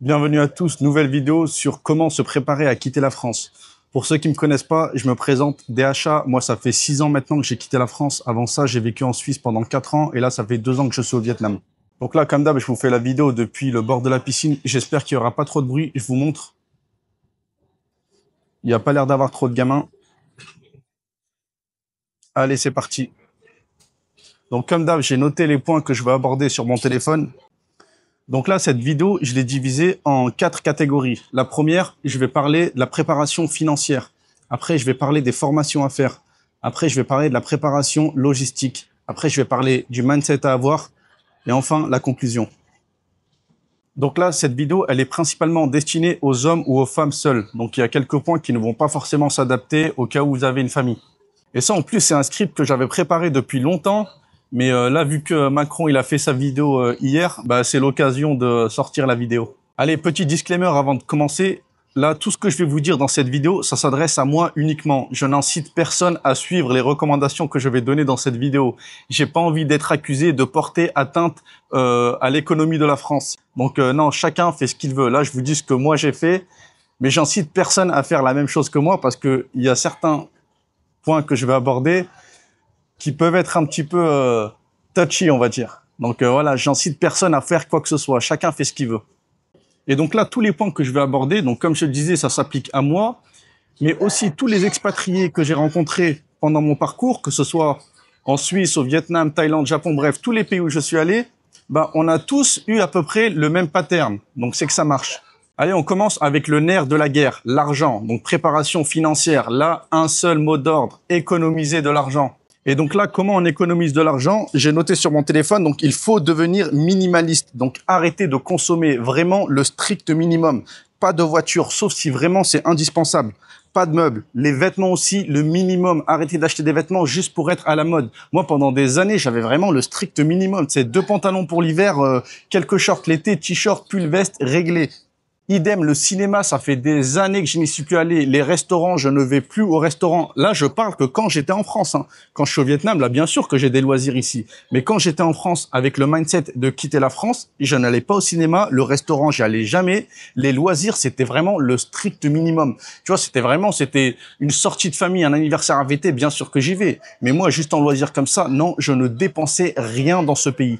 Bienvenue à tous, nouvelle vidéo sur comment se préparer à quitter la France. Pour ceux qui me connaissent pas, je me présente DHA. Moi, ça fait 6 ans maintenant que j'ai quitté la France. Avant ça, j'ai vécu en Suisse pendant 4 ans et là, ça fait 2 ans que je suis au Vietnam. Donc là, comme d'hab, je vous fais la vidéo depuis le bord de la piscine. J'espère qu'il y aura pas trop de bruit. Je vous montre. Il n'y a pas l'air d'avoir trop de gamins. Allez, c'est parti. Donc comme d'hab, j'ai noté les points que je vais aborder sur mon téléphone. Donc là, cette vidéo, je l'ai divisée en 4 catégories. La première, je vais parler de la préparation financière. Après, je vais parler des formations à faire. Après, je vais parler de la préparation logistique. Après, je vais parler du mindset à avoir. Et enfin, la conclusion. Donc là, cette vidéo, elle est principalement destinée aux hommes ou aux femmes seuls. Donc il y a quelques points qui ne vont pas forcément s'adapter au cas où vous avez une famille. Et ça, en plus, c'est un script que j'avais préparé depuis longtemps. Mais là, vu que Macron, il a fait sa vidéo hier, bah, c'est l'occasion de sortir la vidéo. Allez, petit disclaimer avant de commencer. Là, tout ce que je vais vous dire dans cette vidéo, ça s'adresse à moi uniquement. Je n'incite personne à suivre les recommandations que je vais donner dans cette vidéo. J'ai pas envie d'être accusé de porter atteinte à l'économie de la France. Donc non, chacun fait ce qu'il veut. Là, je vous dis ce que moi j'ai fait, mais j'incite personne à faire la même chose que moi parce que il y a certains points que je vais aborder qui peuvent être un petit peu touchy, on va dire. Donc voilà, j'incite personne à faire quoi que ce soit. Chacun fait ce qu'il veut. Et donc là, tous les points que je vais aborder, donc comme je le disais, ça s'applique à moi, mais aussi tous les expatriés que j'ai rencontrés pendant mon parcours, que ce soit en Suisse, au Vietnam, Thaïlande, Japon, bref, tous les pays où je suis allé, bah, on a tous eu à peu près le même pattern. Donc c'est que ça marche. Allez, on commence avec le nerf de la guerre, l'argent. Donc préparation financière. Là, un seul mot d'ordre, économiser de l'argent. Et donc là, comment on économise de l'argent? J'ai noté sur mon téléphone, donc il faut devenir minimaliste. Donc arrêter de consommer vraiment le strict minimum. Pas de voiture, sauf si vraiment c'est indispensable. Pas de meubles. Les vêtements aussi, le minimum. Arrêter d'acheter des vêtements juste pour être à la mode. Moi, pendant des années, j'avais vraiment le strict minimum. C'est 2 pantalons pour l'hiver, quelques shorts l'été, t-shirt, pull, veste, réglé. Idem, le cinéma, ça fait des années que je n'y suis plus allé. Les restaurants, je ne vais plus au restaurant. Là, je parle que quand j'étais en France. Hein. Quand je suis au Vietnam, là, bien sûr que j'ai des loisirs ici. Mais quand j'étais en France, avec le mindset de quitter la France, je n'allais pas au cinéma. Le restaurant, j'y allais jamais. Les loisirs, c'était vraiment le strict minimum. Tu vois, c'était une sortie de famille, un anniversaire à VT, bien sûr que j'y vais. Mais moi, juste en loisir comme ça, non, je ne dépensais rien dans ce pays.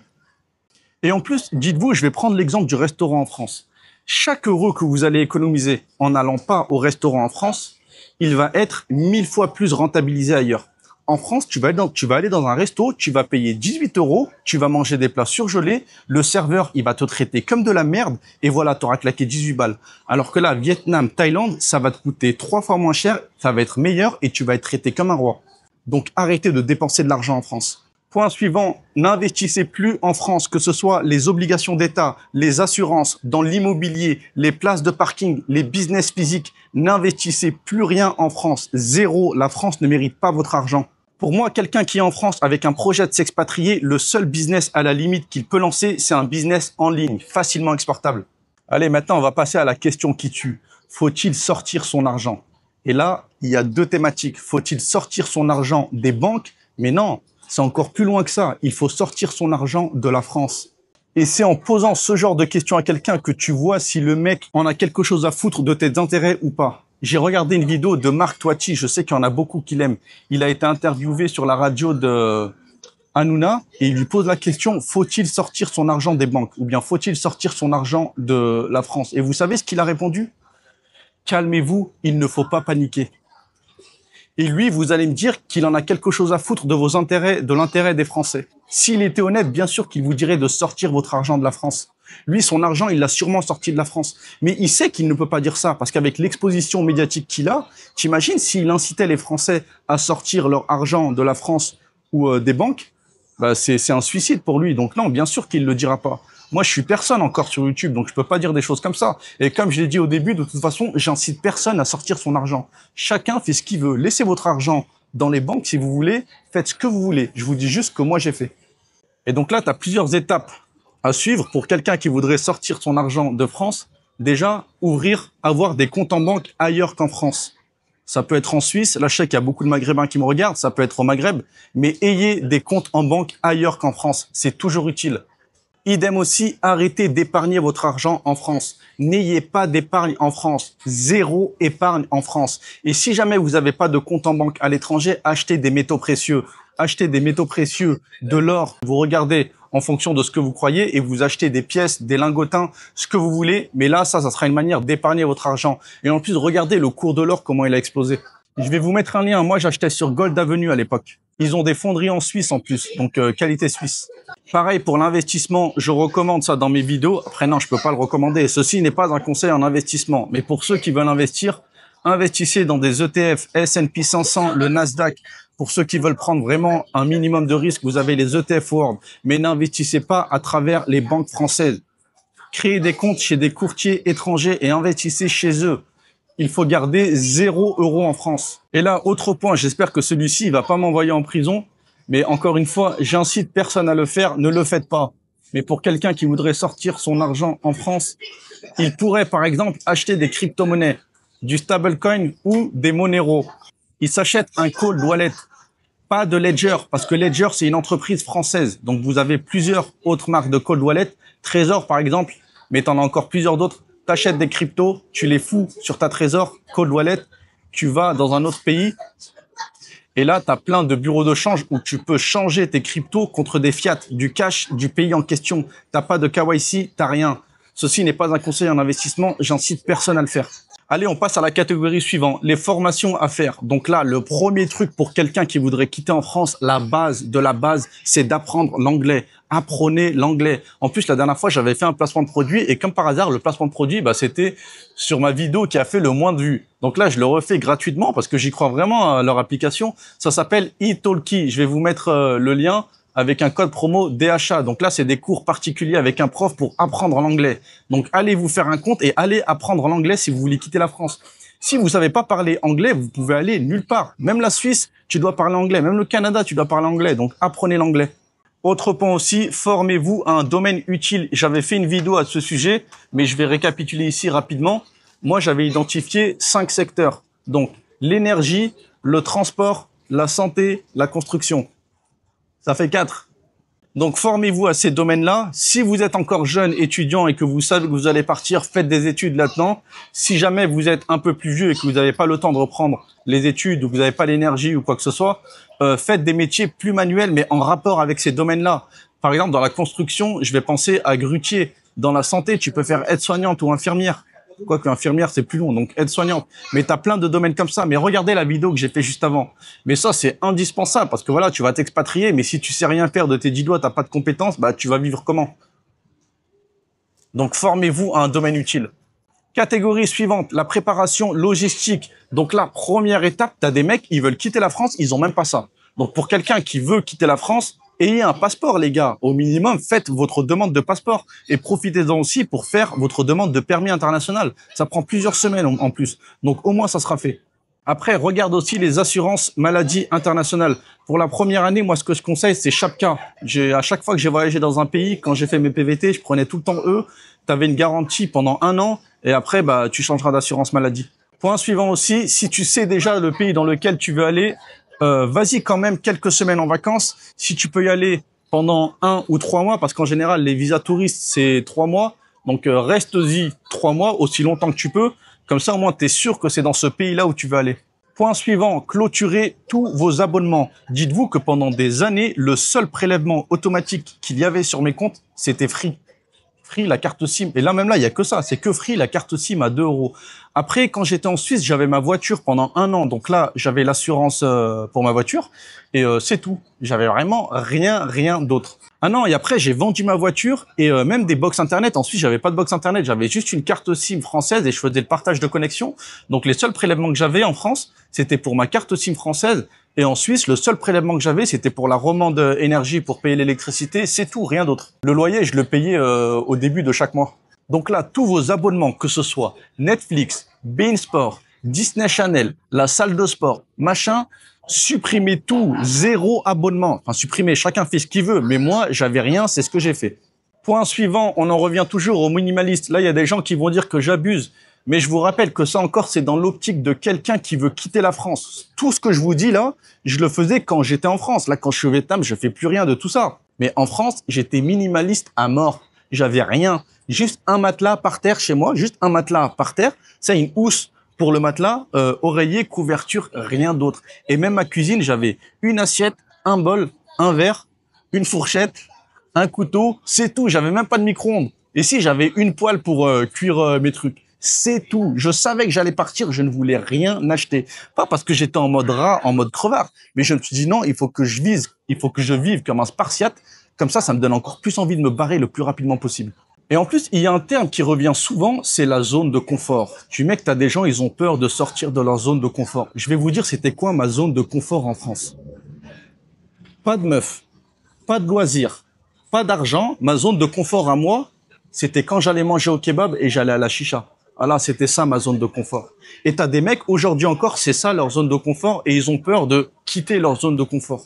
Et en plus, dites-vous, je vais prendre l'exemple du restaurant en France. Chaque euro que vous allez économiser en n'allant pas au restaurant en France, il va être 1000 fois plus rentabilisé ailleurs. En France, tu vas aller dans un resto, tu vas payer 18 euros, tu vas manger des plats surgelés, le serveur, il va te traiter comme de la merde, et voilà, tu auras claqué 18 balles. Alors que là, Vietnam, Thaïlande, ça va te coûter 3 fois moins cher, ça va être meilleur, et tu vas être traité comme un roi. Donc arrêtez de dépenser de l'argent en France. Point suivant, n'investissez plus en France, que ce soit les obligations d'État, les assurances, dans l'immobilier, les places de parking, les business physiques. N'investissez plus rien en France. Zéro, la France ne mérite pas votre argent. Pour moi, quelqu'un qui est en France avec un projet de s'expatrier, le seul business à la limite qu'il peut lancer, c'est un business en ligne, facilement exportable. Allez, maintenant, on va passer à la question qui tue. Faut-il sortir son argent? Et là, il y a 2 thématiques. Faut-il sortir son argent des banques? Mais non. C'est encore plus loin que ça. Il faut sortir son argent de la France. Et c'est en posant ce genre de questions à quelqu'un que tu vois si le mec en a quelque chose à foutre de tes intérêts ou pas. J'ai regardé une vidéo de Marc Toiti. Je sais qu'il y en a beaucoup qui l'aiment. Il a été interviewé sur la radio de Hanouna et il lui pose la question, faut-il sortir son argent des banques? Ou bien faut-il sortir son argent de la France? Et vous savez ce qu'il a répondu? Calmez-vous, il ne faut pas paniquer. Et lui, vous allez me dire qu'il en a quelque chose à foutre de vos intérêts, de l'intérêt des Français. S'il était honnête, bien sûr qu'il vous dirait de sortir votre argent de la France. Lui, son argent, il l'a sûrement sorti de la France. Mais il sait qu'il ne peut pas dire ça, parce qu'avec l'exposition médiatique qu'il a, t'imagines s'il incitait les Français à sortir leur argent de la France ou des banques, bah c'est un suicide pour lui. Donc non, bien sûr qu'il le dira pas. Moi, je suis personne encore sur YouTube, donc je peux pas dire des choses comme ça. Et comme je l'ai dit au début, de toute façon, j'incite personne à sortir son argent. Chacun fait ce qu'il veut. Laissez votre argent dans les banques si vous voulez. Faites ce que vous voulez. Je vous dis juste ce que moi j'ai fait. Et donc là, tu as plusieurs étapes à suivre pour quelqu'un qui voudrait sortir son argent de France. Déjà, avoir des comptes en banque ailleurs qu'en France. Ça peut être en Suisse. Là, je sais qu'il y a beaucoup de Maghrébins qui me regardent. Ça peut être au Maghreb. Mais ayez des comptes en banque ailleurs qu'en France. C'est toujours utile. Idem aussi, arrêtez d'épargner votre argent en France. N'ayez pas d'épargne en France. Zéro épargne en France. Et si jamais vous n'avez pas de compte en banque à l'étranger, achetez des métaux précieux. Achetez des métaux précieux, de l'or. Vous regardez en fonction de ce que vous croyez et vous achetez des pièces, des lingotins, ce que vous voulez. Mais là, ça sera une manière d'épargner votre argent. Et en plus, regardez le cours de l'or, comment il a explosé. Je vais vous mettre un lien. Moi, j'achetais sur Gold Avenue à l'époque. Ils ont des fonderies en Suisse en plus, donc qualité suisse. Pareil pour l'investissement, je recommande ça dans mes vidéos. Après non, je peux pas le recommander. Ceci n'est pas un conseil en investissement, mais pour ceux qui veulent investir, investissez dans des ETF, S&P 500, le Nasdaq. Pour ceux qui veulent prendre vraiment un minimum de risque, vous avez les ETF World, mais n'investissez pas à travers les banques françaises. Créez des comptes chez des courtiers étrangers et investissez chez eux. Il faut garder 0 € en France. Et là, autre point, j'espère que celui-ci, il va pas m'envoyer en prison. Mais encore une fois, j'incite personne à le faire, ne le faites pas. Mais pour quelqu'un qui voudrait sortir son argent en France, il pourrait par exemple acheter des crypto-monnaies, du stablecoin ou des Monero. Il s'achète un cold wallet, pas de Ledger, parce que Ledger, c'est une entreprise française. Donc vous avez plusieurs autres marques de cold wallet, Trésor par exemple, mais t'en as encore plusieurs d'autres. T'achètes des cryptos, tu les fous sur ta Trésor, cold wallet, tu vas dans un autre pays et là, tu as plein de bureaux de change où tu peux changer tes cryptos contre des fiat, du cash du pays en question. T'as pas de KYC, t'as rien. Ceci n'est pas un conseil en investissement, j'incite personne à le faire. Allez, on passe à la catégorie suivante, les formations à faire. Donc là, le premier truc pour quelqu'un qui voudrait quitter en France, la base de la base, c'est d'apprendre l'anglais. Apprenez l'anglais. En plus, la dernière fois, j'avais fait un placement de produit et comme par hasard, le placement de produit, c'était sur ma vidéo qui a fait le moins de vues. Donc là, je le refais gratuitement parce que j'y crois vraiment à leur application. Ça s'appelle italki. Je vais vous mettre le lien avec un code promo DHA. Donc là, c'est des cours particuliers avec un prof pour apprendre l'anglais. Donc allez vous faire un compte et allez apprendre l'anglais si vous voulez quitter la France. Si vous savez pas parler anglais, vous pouvez aller nulle part. Même la Suisse, tu dois parler anglais. Même le Canada, tu dois parler anglais. Donc apprenez l'anglais. Autre point aussi, formez-vous à un domaine utile. J'avais fait une vidéo à ce sujet, mais je vais récapituler ici rapidement. Moi, j'avais identifié 5 secteurs. Donc l'énergie, le transport, la santé, la construction. Ça fait 4. Donc, formez-vous à ces domaines-là. Si vous êtes encore jeune étudiant et que vous savez que vous allez partir, faites des études là-dedans. Si jamais vous êtes un peu plus vieux et que vous n'avez pas le temps de reprendre les études ou que vous n'avez pas l'énergie ou quoi que ce soit, faites des métiers plus manuels, mais en rapport avec ces domaines-là. Par exemple, dans la construction, je vais penser à grutier. Dans la santé, tu peux faire aide-soignante ou infirmière. Quoique infirmière, c'est plus long, donc aide-soignante. Mais tu as plein de domaines comme ça. Mais regardez la vidéo que j'ai fait juste avant. Mais ça, c'est indispensable parce que voilà, tu vas t'expatrier, mais si tu sais rien faire de tes 10 doigts, t'as pas de compétences, tu vas vivre comment? Donc, formez-vous à un domaine utile. Catégorie suivante, la préparation logistique. Donc là, première étape, tu as des mecs, ils veulent quitter la France, ils ont même pas ça. Donc pour quelqu'un qui veut quitter la France, ayez un passeport, les gars. Au minimum, faites votre demande de passeport et profitez-en aussi pour faire votre demande de permis international. Ça prend plusieurs semaines en plus. Donc au moins, ça sera fait. Après, regarde aussi les assurances maladie internationales. Pour la première année, moi, ce que je conseille, c'est Chapka. À chaque fois que j'ai voyagé dans un pays, quand j'ai fait mes PVT, je prenais tout le temps eux. Tu avais une garantie pendant 1 an et après, tu changeras d'assurance maladie. Point suivant aussi, si tu sais déjà le pays dans lequel tu veux aller, vas-y quand même quelques semaines en vacances. Si tu peux y aller pendant 1 ou 3 mois, parce qu'en général, les visas touristes, c'est 3 mois. Donc, reste-y 3 mois, aussi longtemps que tu peux. Comme ça, au moins, tu es sûr que c'est dans ce pays-là où tu veux aller. Point suivant, clôturez tous vos abonnements. Dites-vous que pendant des années, le seul prélèvement automatique qu'il y avait sur mes comptes, c'était Free. Free, la carte SIM. Et là, même là, il y a que ça. C'est que Free, la carte SIM à 2 €. Après, quand j'étais en Suisse, j'avais ma voiture pendant 1 an. Donc là, j'avais l'assurance pour ma voiture. Et c'est tout. J'avais vraiment rien d'autre. Un an et après, j'ai vendu ma voiture et même des box internet. En Suisse, j'avais pas de box internet. J'avais juste une carte SIM française et je faisais le partage de connexion. Donc les seuls prélèvements que j'avais en France, c'était pour ma carte SIM française. Et en Suisse, le seul prélèvement que j'avais, c'était pour la romande énergie pour payer l'électricité. C'est tout, rien d'autre. Le loyer, je le payais au début de chaque mois. Donc là, tous vos abonnements, que ce soit Netflix, beIN Sport, Disney Channel, la salle de sport, machin, supprimez tout, 0 abonnement. Enfin, supprimez, chacun fait ce qu'il veut. Mais moi, j'avais rien, c'est ce que j'ai fait. Point suivant, on en revient toujours au minimaliste. Là, il y a des gens qui vont dire que j'abuse. Mais je vous rappelle que ça encore, c'est dans l'optique de quelqu'un qui veut quitter la France. Tout ce que je vous dis là, je le faisais quand j'étais en France. Là, quand je suis au Vietnam, je fais plus rien de tout ça. Mais en France, j'étais minimaliste à mort. J'avais rien. Juste un matelas par terre chez moi, juste un matelas par terre. Ça, une housse pour le matelas, oreiller, couverture, rien d'autre. Et même ma cuisine, j'avais une assiette, un bol, un verre, une fourchette, un couteau, c'est tout. J'avais même pas de micro-ondes. Et si, j'avais une poêle pour cuire mes trucs. C'est tout. Je savais que j'allais partir, je ne voulais rien acheter. Pas parce que j'étais en mode rat, en mode crevard, mais je me suis dit non, il faut que je vise, il faut que je vive comme un spartiate. Comme ça me donne encore plus envie de me barrer le plus rapidement possible. Et en plus, il y a un terme qui revient souvent, c'est la zone de confort. Tu mec, t'as des gens, ils ont peur de sortir de leur zone de confort. Je vais vous dire, c'était quoi ma zone de confort en France? Pas de meuf, pas de loisirs, pas d'argent. Ma zone de confort à moi, c'était quand j'allais manger au kebab et j'allais à la chicha. Ah là, c'était ça ma zone de confort. Et t'as des mecs, aujourd'hui encore, c'est ça leur zone de confort et ils ont peur de quitter leur zone de confort.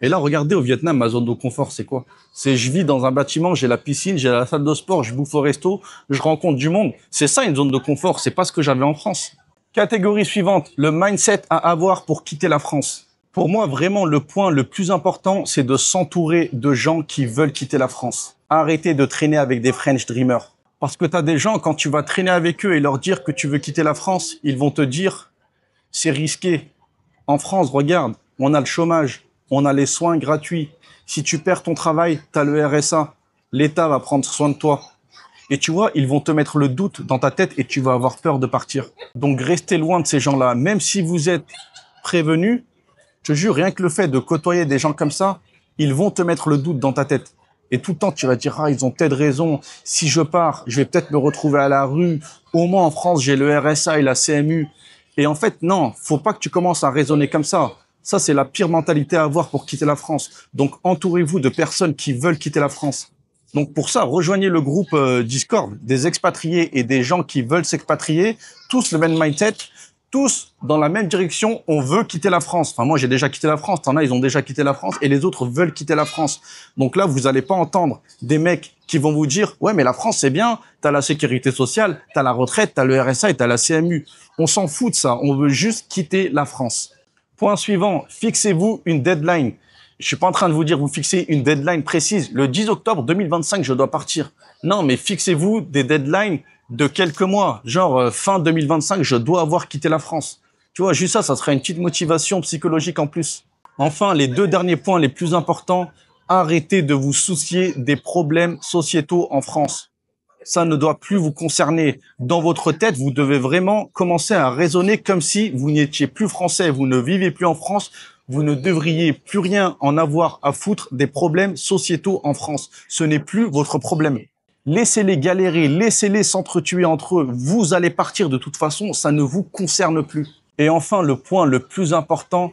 Et là, regardez, au Vietnam, ma zone de confort, c'est quoi? C'est je vis dans un bâtiment, j'ai la piscine, j'ai la salle de sport, je bouffe au resto, je rencontre du monde. C'est ça une zone de confort, c'est pas ce que j'avais en France. Catégorie suivante, le mindset à avoir pour quitter la France. Pour moi, vraiment, le point le plus important, c'est de s'entourer de gens qui veulent quitter la France. Arrêtez de traîner avec des French dreamers. Parce que t'as des gens, quand tu vas traîner avec eux et leur dire que tu veux quitter la France, ils vont te dire, c'est risqué. En France, regarde, on a le chômage. On a les soins gratuits. Si tu perds ton travail, tu as le RSA. L'État va prendre soin de toi. Et tu vois, ils vont te mettre le doute dans ta tête et tu vas avoir peur de partir. Donc, restez loin de ces gens-là. Même si vous êtes prévenu, je te jure, rien que le fait de côtoyer des gens comme ça, ils vont te mettre le doute dans ta tête. Et tout le temps, tu vas dire, ah, ils ont peut-être raison. Si je pars, je vais peut-être me retrouver à la rue. Au moins, en France, j'ai le RSA et la CMU. Et en fait, non, faut pas que tu commences à raisonner comme ça. Ça, c'est la pire mentalité à avoir pour quitter la France. Donc, entourez-vous de personnes qui veulent quitter la France. Donc, pour ça, rejoignez le groupe Discord des expatriés et des gens qui veulent s'expatrier. Tous le même mindset, tous dans la même direction. On veut quitter la France. Enfin, moi, j'ai déjà quitté la France. T'en as, ils ont déjà quitté la France et les autres veulent quitter la France. Donc là, vous n'allez pas entendre des mecs qui vont vous dire « Ouais, mais la France, c'est bien. T'as la sécurité sociale, t'as la retraite, t'as le RSA et t'as la CMU. » On s'en fout de ça. On veut juste quitter la France. Point suivant, fixez-vous une deadline. Je suis pas en train de vous dire vous fixez une deadline précise. Le 10 octobre 2025, je dois partir. Non, mais fixez-vous des deadlines de quelques mois. Genre, fin 2025, je dois avoir quitté la France. Tu vois, juste ça serait une petite motivation psychologique en plus. Enfin, les deux derniers points les plus importants, arrêtez de vous soucier des problèmes sociétaux en France. Ça ne doit plus vous concerner. Dans votre tête, vous devez vraiment commencer à raisonner comme si vous n'étiez plus français, vous ne vivez plus en France, vous ne devriez plus rien en avoir à foutre des problèmes sociétaux en France. Ce n'est plus votre problème. Laissez-les galérer, laissez-les s'entretuer entre eux. Vous allez partir de toute façon, ça ne vous concerne plus. Et enfin, le point le plus important,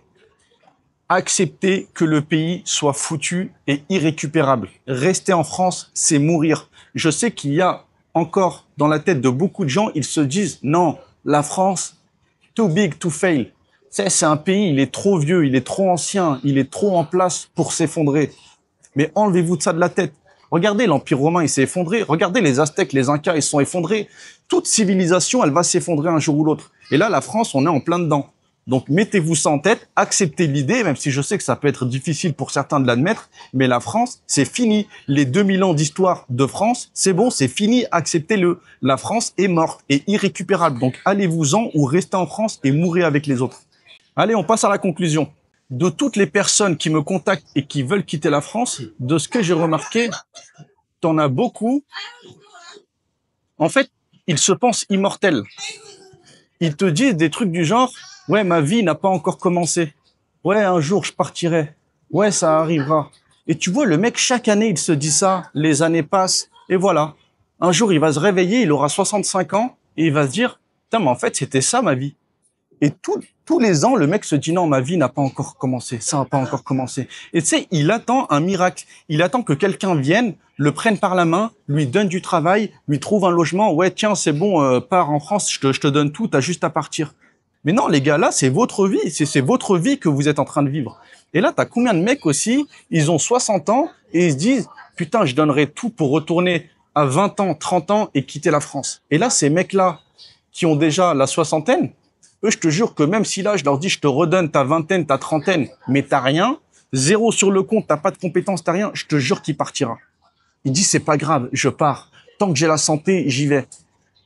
acceptez que le pays soit foutu et irrécupérable. Rester en France, c'est mourir. Je sais qu'il y a encore dans la tête de beaucoup de gens, ils se disent non, la France, too big to fail. C'est un pays, il est trop vieux, il est trop ancien, il est trop en place pour s'effondrer. Mais enlevez-vous de ça de la tête. Regardez, l'Empire romain, il s'est effondré. Regardez, les Aztèques, les Incas, ils sont effondrés. Toute civilisation, elle va s'effondrer un jour ou l'autre. Et là, la France, on est en plein dedans. Donc, mettez-vous ça en tête, acceptez l'idée, même si je sais que ça peut être difficile pour certains de l'admettre, mais la France, c'est fini. Les 2000 ans d'histoire de France, c'est bon, c'est fini, acceptez-le. La France est morte et irrécupérable. Donc, allez-vous-en ou restez en France et mourrez avec les autres. Allez, on passe à la conclusion. De toutes les personnes qui me contactent et qui veulent quitter la France, de ce que j'ai remarqué, t'en as beaucoup. En fait, ils se pensent immortels. Ils te disent des trucs du genre, ouais, ma vie n'a pas encore commencé. Ouais, un jour, je partirai. Ouais, ça arrivera. Et tu vois, le mec, chaque année, il se dit ça. Les années passent. Et voilà. Un jour, il va se réveiller, il aura 65 ans, et il va se dire, putain, mais en fait, c'était ça, ma vie. Et tous les ans, le mec se dit non, ma vie n'a pas encore commencé, ça n'a pas encore commencé. Et tu sais, il attend un miracle. Il attend que quelqu'un vienne, le prenne par la main, lui donne du travail, lui trouve un logement. Ouais, tiens, c'est bon, pars en France, je te donne tout, t'as juste à partir. Mais non, les gars, là, c'est votre vie, c'est votre vie que vous êtes en train de vivre. Et là, t'as combien de mecs aussi, ils ont 60 ans et ils se disent, putain, je donnerais tout pour retourner à 20 ans, 30 ans et quitter la France. Et là, ces mecs-là, qui ont déjà la soixantaine, eux, je te jure que même si là, je leur dis, je te redonne ta vingtaine, ta trentaine, mais t'as rien, zéro sur le compte, t'as pas de compétences, t'as rien, je te jure qu'il partira. Il dit, c'est pas grave, je pars. Tant que j'ai la santé, j'y vais.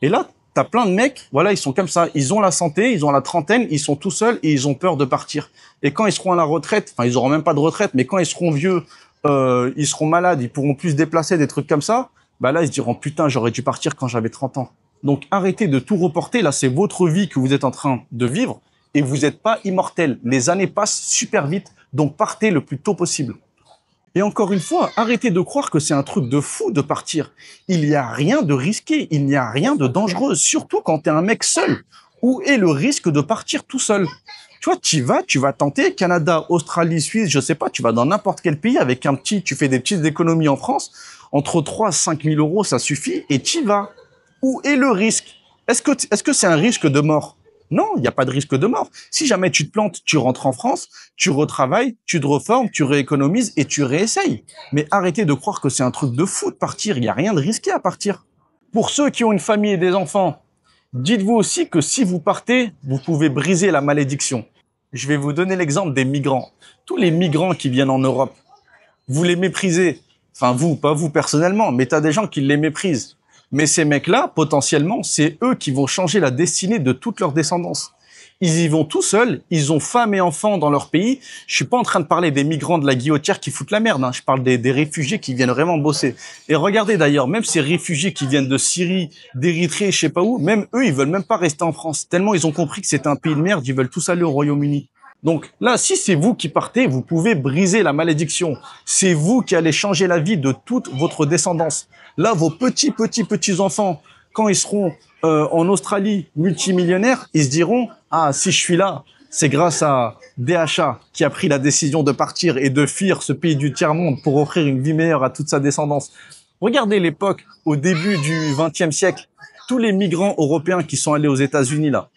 Et là, t'as plein de mecs, voilà, ils sont comme ça. Ils ont la santé, ils ont la trentaine, ils sont tout seuls et ils ont peur de partir. Et quand ils seront à la retraite, enfin, ils auront même pas de retraite, mais quand ils seront vieux, ils seront malades, ils pourront plus se déplacer, des trucs comme ça, bah là, ils se diront, putain, j'aurais dû partir quand j'avais 30 ans. Donc, arrêtez de tout reporter. Là, c'est votre vie que vous êtes en train de vivre et vous n'êtes pas immortel. Les années passent super vite, donc partez le plus tôt possible. Et encore une fois, arrêtez de croire que c'est un truc de fou de partir. Il n'y a rien de risqué, il n'y a rien de dangereux, surtout quand tu es un mec seul. Où est le risque de partir tout seul? Tu vois, tu vas tenter, Canada, Australie, Suisse, je sais pas, tu vas dans n'importe quel pays avec un petit, tu fais des petites économies en France, entre 3 et 5 000 euros, ça suffit, et tu y vas. Où est le risque? Est-ce que c'est un risque de mort? Non, il n'y a pas de risque de mort. Si jamais tu te plantes, tu rentres en France, tu retravailles, tu te reformes, tu rééconomises et tu réessayes. Mais arrêtez de croire que c'est un truc de fou de partir. Il n'y a rien de risqué à partir. Pour ceux qui ont une famille et des enfants, dites-vous aussi que si vous partez, vous pouvez briser la malédiction. Je vais vous donner l'exemple des migrants. Tous les migrants qui viennent en Europe, vous les méprisez. Enfin, vous, pas vous personnellement, mais tu as des gens qui les méprisent. Mais ces mecs-là, potentiellement, c'est eux qui vont changer la destinée de toute leur descendance. Ils y vont tout seuls, ils ont femmes et enfants dans leur pays. Je suis pas en train de parler des migrants de la guillotière qui foutent la merde, hein. Je parle des réfugiés qui viennent vraiment bosser. Et regardez d'ailleurs, même ces réfugiés qui viennent de Syrie, d'Érythrée, je sais pas où, même eux, ils veulent même pas rester en France. Tellement ils ont compris que c'est un pays de merde, ils veulent tous aller au Royaume-Uni. Donc là, si c'est vous qui partez, vous pouvez briser la malédiction. C'est vous qui allez changer la vie de toute votre descendance. Là, vos petits-enfants, quand ils seront en Australie multimillionnaires, ils se diront « Ah, si je suis là, c'est grâce à DHA qui a pris la décision de partir et de fuir ce pays du tiers-monde pour offrir une vie meilleure à toute sa descendance. » Regardez l'époque, au début du XXe siècle, tous les migrants européens qui sont allés aux États-Unis là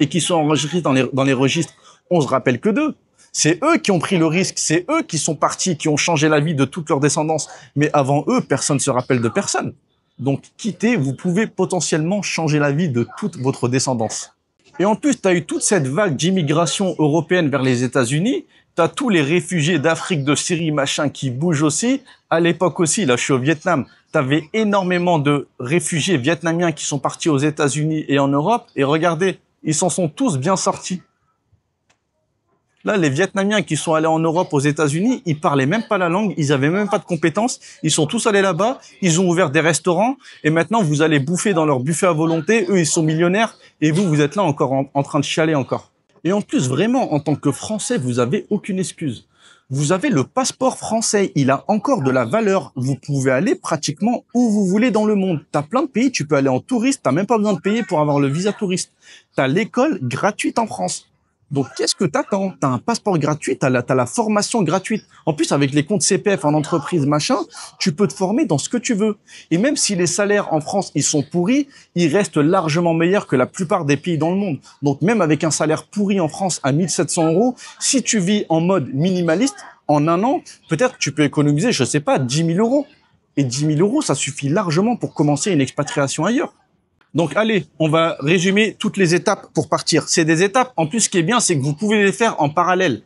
et qui sont enregistrés dans les registres, on se rappelle que d'eux. C'est eux qui ont pris le risque, c'est eux qui sont partis, qui ont changé la vie de toute leur descendance. Mais avant eux, personne ne se rappelle de personne. Donc, quittez, vous pouvez potentiellement changer la vie de toute votre descendance. Et en plus, tu as eu toute cette vague d'immigration européenne vers les États-Unis. Tu as tous les réfugiés d'Afrique, de Syrie, machin, qui bougent aussi. À l'époque aussi, là, je suis au Vietnam, tu avais énormément de réfugiés vietnamiens qui sont partis aux États-Unis et en Europe. Et regardez, ils s'en sont tous bien sortis. Là, les Vietnamiens qui sont allés en Europe, aux États-Unis, ils parlaient même pas la langue, ils avaient même pas de compétences. Ils sont tous allés là-bas, ils ont ouvert des restaurants et maintenant vous allez bouffer dans leur buffet à volonté. Eux, ils sont millionnaires et vous, vous êtes là encore en train de chialer encore. Et en plus, vraiment, en tant que Français, vous avez aucune excuse. Vous avez le passeport français, il a encore de la valeur. Vous pouvez aller pratiquement où vous voulez dans le monde. T'as plein de pays, tu peux aller en touriste, t'as même pas besoin de payer pour avoir le visa touriste. T'as l'école gratuite en France. Donc, qu'est-ce que t'attends? T'as un passeport gratuit, t'as la formation gratuite. En plus, avec les comptes CPF en entreprise, machin, tu peux te former dans ce que tu veux. Et même si les salaires en France, ils sont pourris, ils restent largement meilleurs que la plupart des pays dans le monde. Donc, même avec un salaire pourri en France à 1 700 €, si tu vis en mode minimaliste, en un an, peut-être tu peux économiser, je sais pas, 10 000 €. Et 10 000 €, ça suffit largement pour commencer une expatriation ailleurs. Donc, allez, on va résumer toutes les étapes pour partir. C'est des étapes. En plus, ce qui est bien, c'est que vous pouvez les faire en parallèle.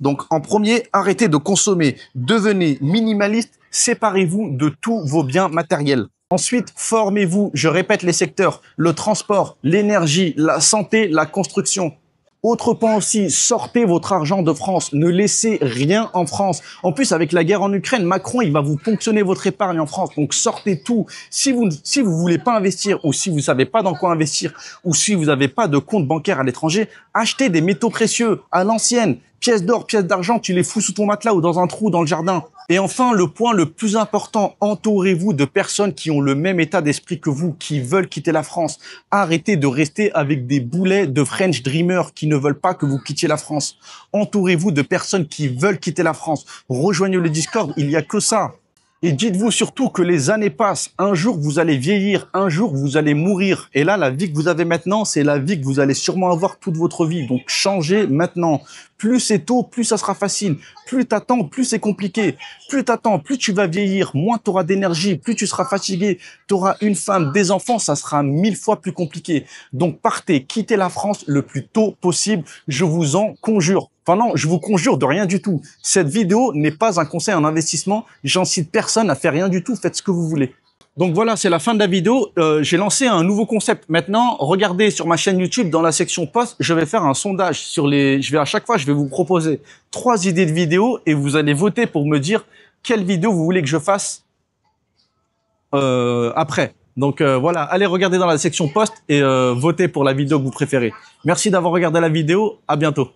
Donc, en premier, arrêtez de consommer. Devenez minimaliste. Séparez-vous de tous vos biens matériels. Ensuite, formez-vous. Je répète les secteurs. Le transport, l'énergie, la santé, la construction. Autre point aussi, sortez votre argent de France. Ne laissez rien en France. En plus, avec la guerre en Ukraine, Macron, il va vous ponctionner votre épargne en France. Donc, sortez tout. Si vous voulez pas investir ou si vous savez pas dans quoi investir ou si vous n'avez pas de compte bancaire à l'étranger, achetez des métaux précieux à l'ancienne. Pièces d'or, pièces d'argent, tu les fous sous ton matelas ou dans un trou dans le jardin. Et enfin, le point le plus important, entourez-vous de personnes qui ont le même état d'esprit que vous, qui veulent quitter la France. Arrêtez de rester avec des boulets de French Dreamers qui ne veulent pas que vous quittiez la France. Entourez-vous de personnes qui veulent quitter la France. Rejoignez le Discord, il n'y a que ça. Et dites-vous surtout que les années passent. Un jour, vous allez vieillir. Un jour, vous allez mourir. Et là, la vie que vous avez maintenant, c'est la vie que vous allez sûrement avoir toute votre vie. Donc, changez maintenant. Plus c'est tôt, plus ça sera facile. Plus t'attends, plus c'est compliqué. Plus t'attends, plus tu vas vieillir, moins tu auras d'énergie, plus tu seras fatigué, tu auras une femme, des enfants, ça sera 1000 fois plus compliqué. Donc partez, quittez la France le plus tôt possible, je vous en conjure. Enfin non, je vous conjure de rien du tout. Cette vidéo n'est pas un conseil en investissement, j'incite personne à faire rien du tout, faites ce que vous voulez. Donc voilà, c'est la fin de la vidéo. J'ai lancé un nouveau concept. Maintenant, regardez sur ma chaîne YouTube, dans la section post, je vais faire un sondage sur les. À chaque fois, je vais vous proposer 3 idées de vidéos et vous allez voter pour me dire quelle vidéo vous voulez que je fasse après. Donc voilà, allez regarder dans la section post et votez pour la vidéo que vous préférez. Merci d'avoir regardé la vidéo. À bientôt.